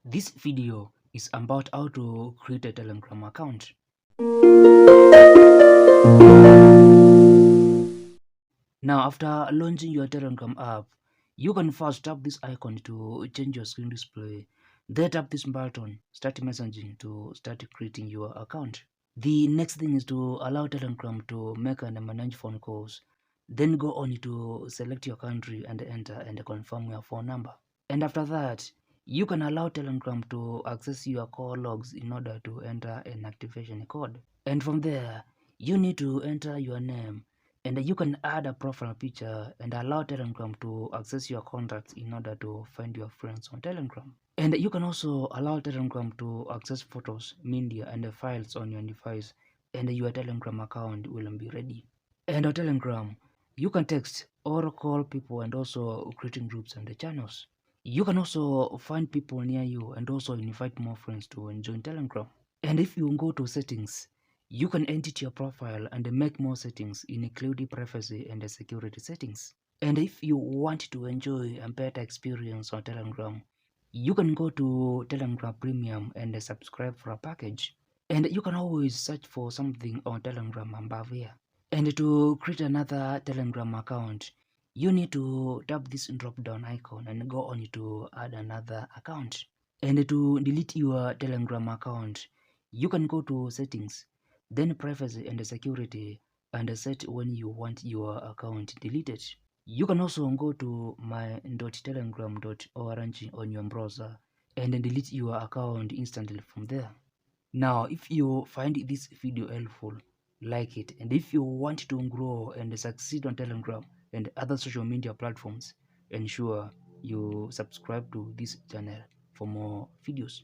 This video is about how to create a Telegram account. Now, after launching your Telegram app, you can first tap this icon to change your screen display. Then tap this button, Start Messaging, to start creating your account. The next thing is to allow Telegram to make and manage phone calls. Then go on to select your country and enter and confirm your phone number. And after that, you can allow Telegram to access your call logs in order to enter an activation code. And from there, you need to enter your name, and you can add a profile picture and allow Telegram to access your contacts in order to find your friends on Telegram. And you can also allow Telegram to access photos, media, and files on your device, and your Telegram account will be ready. And on Telegram, you can text or call people and also creating groups and channels. You can also find people near you and also invite more friends to join Telegram. And if you go to settings, you can edit your profile and make more settings, including privacy and security settings. And if you want to enjoy a better experience on Telegram, you can go to Telegram Premium and subscribe for a package. And you can always search for something on Telegram above here. And to create another Telegram account, you need to tap this drop down icon and go on to add another account. And to delete your Telegram account, you can go to settings, then privacy and security, and set when you want your account deleted. You can also go to my.telegram.org on your browser and delete your account instantly from there. Now, if you find this video helpful, like it, and if you want to grow and succeed on Telegram and other social media platforms, ensure you subscribe to this channel for more videos.